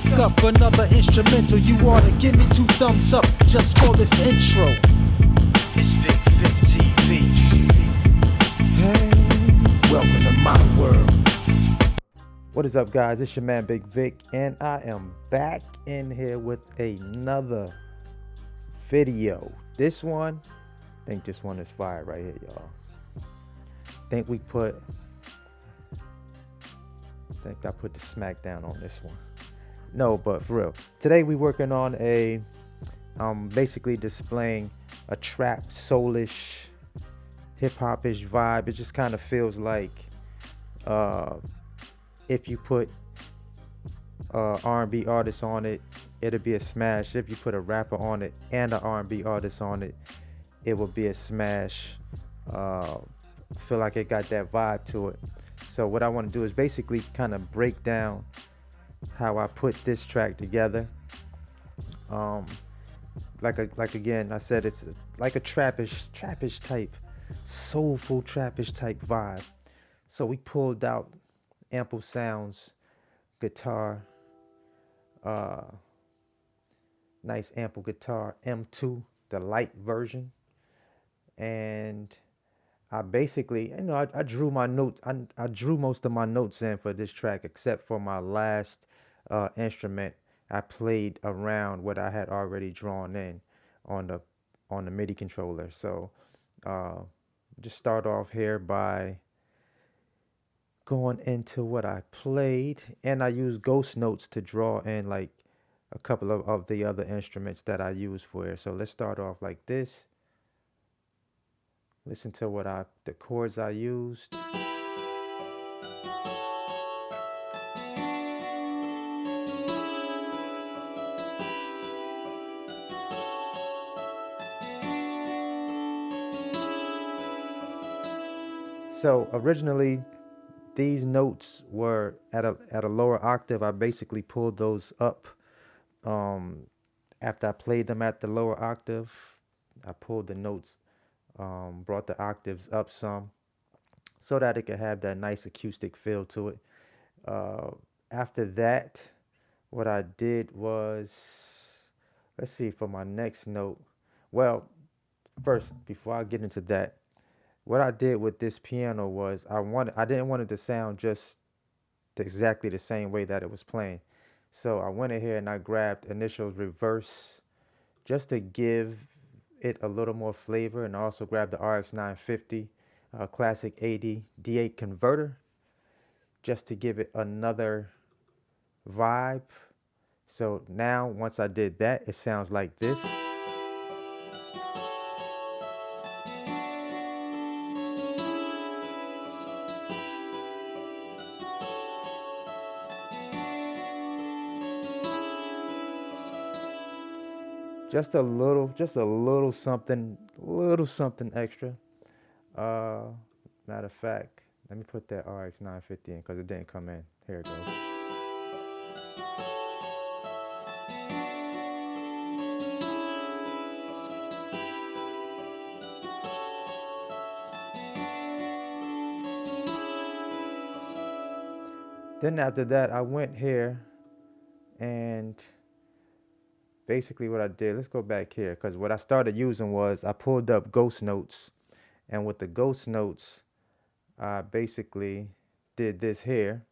cook up another instrumental. You ought to give me 2 thumbs up just for this intro. It's Bigg Vic TV. Hey, welcome to my world. What is up, guys? It's your man Bigg Vic, and I am back in here with another video. This one, I think this one is fire right here, y'all. I think I put the smack down on this one. No, but for real, today we working on a basically displaying a trap, soulish, hip-hop-ish vibe. It just kind of feels like if you put R&B artist on it, it'll be a smash. If you put a rapper on it and an R&B artist on it, it will be a smash. I feel like it got that vibe to it. So what I want to do is basically kind of break down how I put this track together. Like again, I said it's like a trappish type, soulful trappish type vibe. So we pulled out ample sounds, guitar, nice ample guitar, M2, the light version, and I basically, I drew my notes. I drew most of my notes in for this track, except for my last instrument. I played around what I had already drawn in on the MIDI controller. So just start off here by going into what I played, and I used ghost notes to draw in like a couple of the other instruments that I use for it. So let's start off like this. Listen to the chords I used. So originally, these notes were at a lower octave. I basically pulled those up. After I played them at the lower octave, I pulled the notes, brought the octaves up some, so that it could have that nice acoustic feel to it. After that, what I did was, let's see, for my next note. Well, first, before I get into that, what I did with this piano was I didn't want it to sound just exactly the same way that it was playing. So I went in here and I grabbed initial reverse just to give it a little more flavor, and also grabbed the RX 950 classic 80 D8 converter just to give it another vibe. So now once I did that, it sounds like this. Just a little something extra. Matter of fact, let me put that RX 950 in because it didn't come in. Here it goes. Then after that, I went here and basically what I did, let's go back here, because what I started using was I pulled up ghost notes, and with the ghost notes, I basically did this here.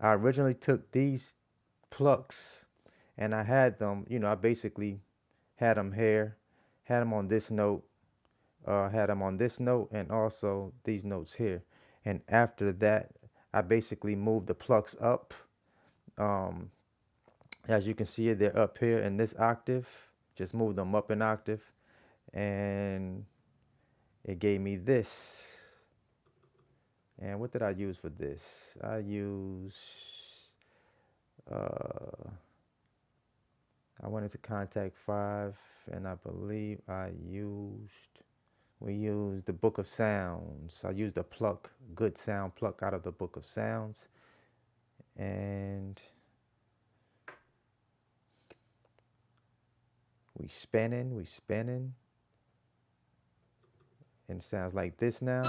I originally took these plucks and I had them, I basically had them here, had them on this note, had them on this note, and also these notes here. And after that, I basically moved the plucks up. As you can see, they're up here in this octave. Just moved them up an octave, and it gave me this. And what did I use for this? I used, I went into Contact 5, and I believe we used the Book of Sounds. I used a good sound pluck out of the Book of Sounds. And we spinning, and it sounds like this now.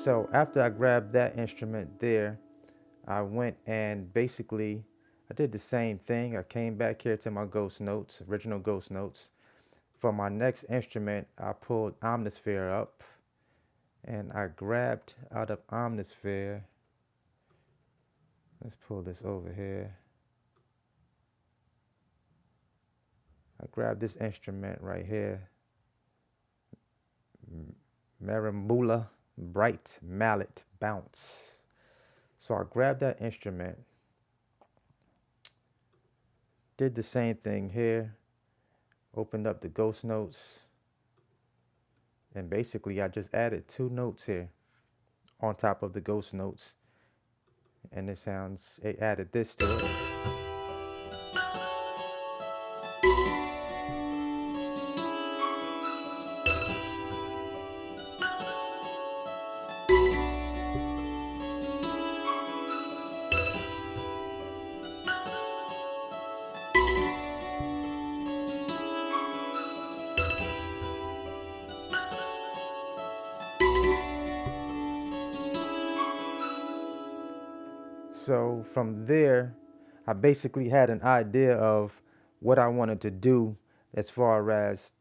So after I grabbed that instrument there, I went and basically I did the same thing. I came back here to my ghost notes, original ghost notes. For my next instrument, I pulled Omnisphere up and I grabbed out of Omnisphere. Let's pull this over here. I grabbed this instrument right here. Marambula Bright Mallet Bounce. So I grabbed that instrument, did the same thing here, opened up the ghost notes, and basically I just added 2 notes here on top of the ghost notes, and it added this to it. So from there, I basically had an idea of what I wanted to do as far as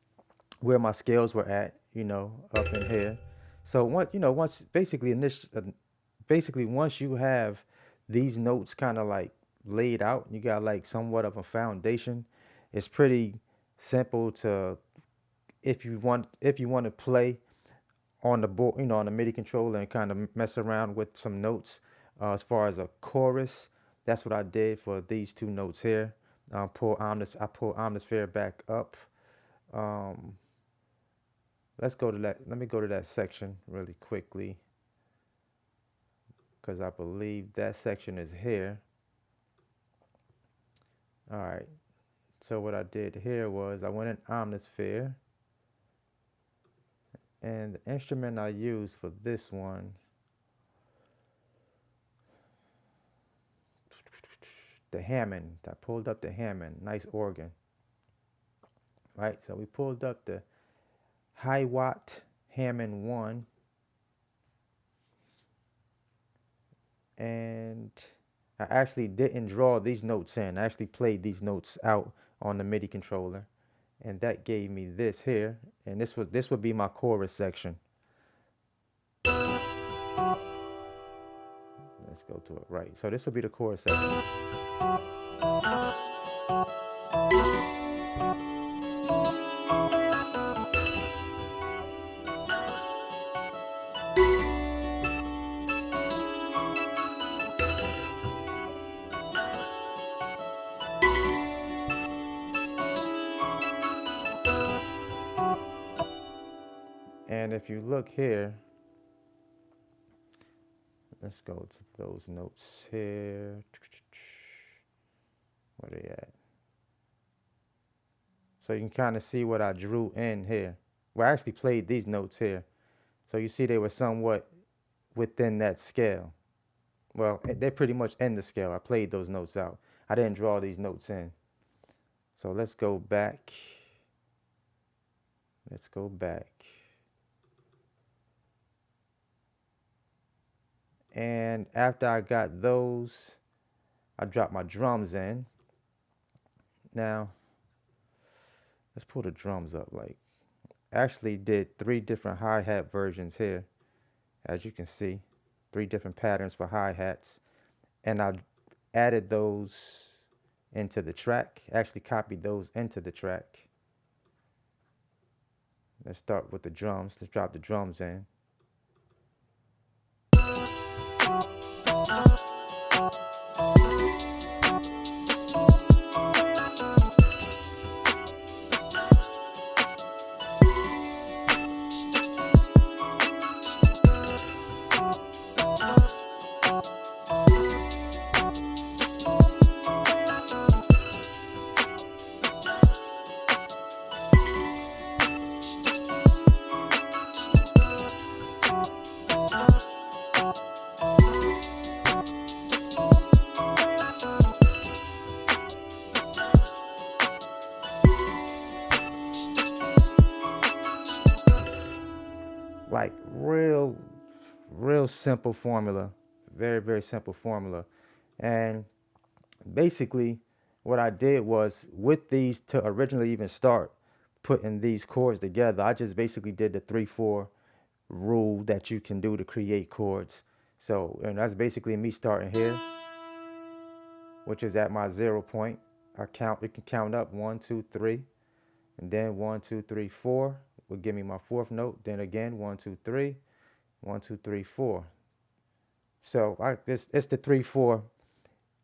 where my scales were at, up in here. So basically once you have these notes kind of like laid out, you got like somewhat of a foundation. It's pretty simple to if you want to play on the board, on the MIDI controller and kind of mess around with some notes. As far as a chorus, that's what I did for these 2 notes here. I pull Omnisphere back up. Let's go to that. Let me go to that section really quickly, because I believe that section is here. All right. So what I did here was I went in Omnisphere, and the instrument I used for this one, the Hammond. I pulled up the Hammond, nice organ. Right, so we pulled up the High Watt Hammond 1, and I actually didn't draw these notes in. I actually played these notes out on the MIDI controller, and that gave me this here, and this would be my chorus section. Let's go to it. Right, so this would be the chorus section. And if you look here, let's go to those notes here. Where they at? So you can kind of see what I drew in here. Well, I actually played these notes here. So you see they were somewhat within that scale. Well, they're pretty much in the scale. I played those notes out. I didn't draw these notes in. So let's go back. Let's go back. And after I got those, I dropped my drums in. Now, let's pull the drums up. I actually did 3 different hi-hat versions here. As you can see, 3 different patterns for hi-hats. And I added those into the track. Actually copied those into the track. Let's start with the drums. Let's drop the drums in. Like real real simple formula, very simple formula. And basically what I did was, with these, to originally even start putting these chords together, I just basically did the 3/4 rule that you can do to create chords. So, and that's basically me starting here, which is at my 0 point. It can count up 1, 2, 3, and then 1, 2, 3, 4 will give me my 4th note. Then again, 1, 2, 3, 1, 2, 3, 4. So it's the 3/4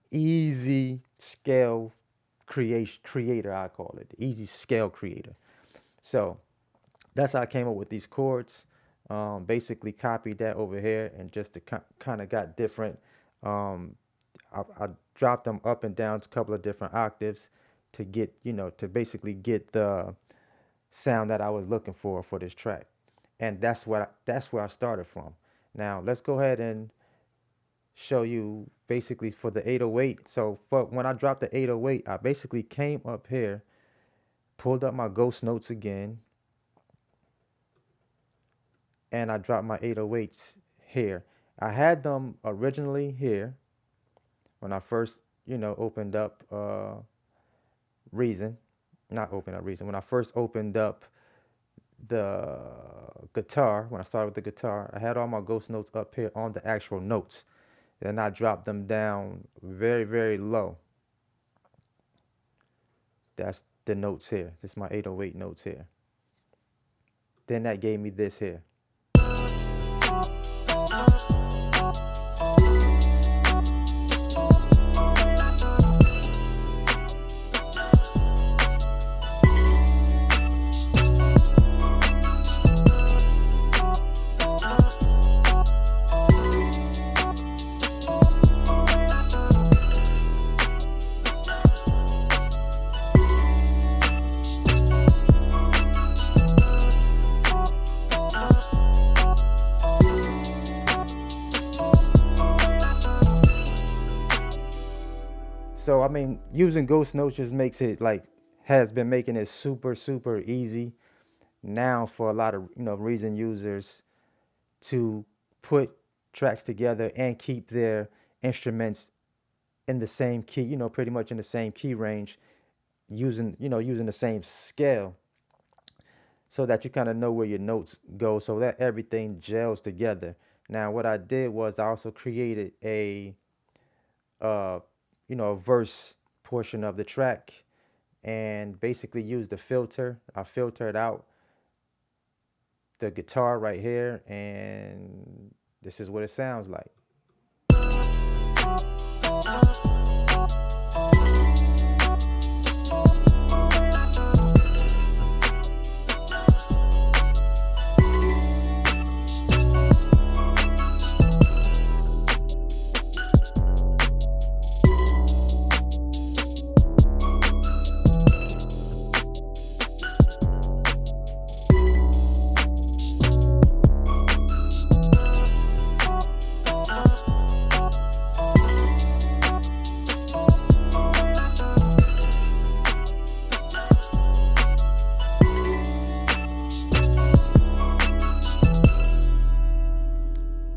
easy scale creator, I call it, the easy scale creator. So that's how I came up with these chords. Basically copied that over here, and just to kind of got different. I dropped them up and down to a couple of different octaves to get, to basically get the sound that I was looking for this track. And that's where I started from. Now let's go ahead and show you basically for the 808. So when I dropped the 808, I basically came up here, pulled up my ghost notes again, and I dropped my 808s here. I had them originally here when I first, opened up Reason. Not opened up Reason. When I first opened up the guitar, when I started with the guitar, I had all my ghost notes up here on the actual notes. Then I dropped them down very low. That's the notes here. This is my 808 notes here. Then that gave me this here. So, I mean, using ghost notes just makes it has been making it super easy now for a lot of, Reason users to put tracks together and keep their instruments in the same key, pretty much in the same key range, using the same scale, so that you kind of know where your notes go, so that everything gels together. Now, what I did was I also created a verse portion of the track, and basically used the filter. I filtered out the guitar right here, and this is what it sounds like.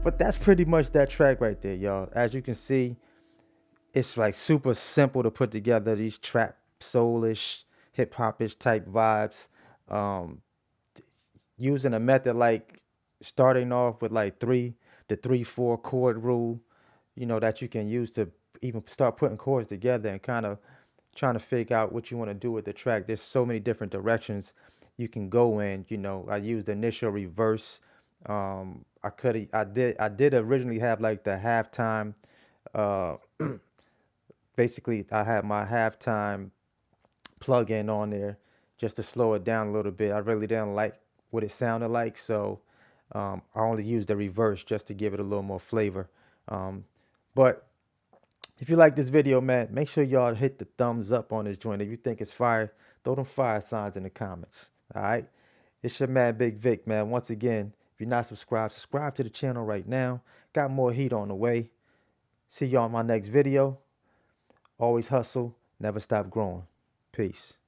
But that's pretty much that track right there, y'all. As you can see, it's like super simple to put together, these trap, soulish, hip hopish type vibes. Using a method like starting off with like the 3/4 chord rule, that you can use to even start putting chords together and kind of trying to figure out what you want to do with the track. There's so many different directions you can go in. I used the initial reverse. I did originally have like the halftime. Basically, I had my halftime plug-in on there just to slow it down a little bit. I really didn't like what it sounded like, so I only used the reverse just to give it a little more flavor. But if you like this video, man, make sure y'all hit the thumbs up on this joint. If you think it's fire, throw them fire signs in the comments. All right, it's your man Bigg Vic, man. Once again, if you're not subscribed, subscribe to the channel right now. Got more heat on the way. See y'all in my next video. Always hustle, never stop growing. Peace.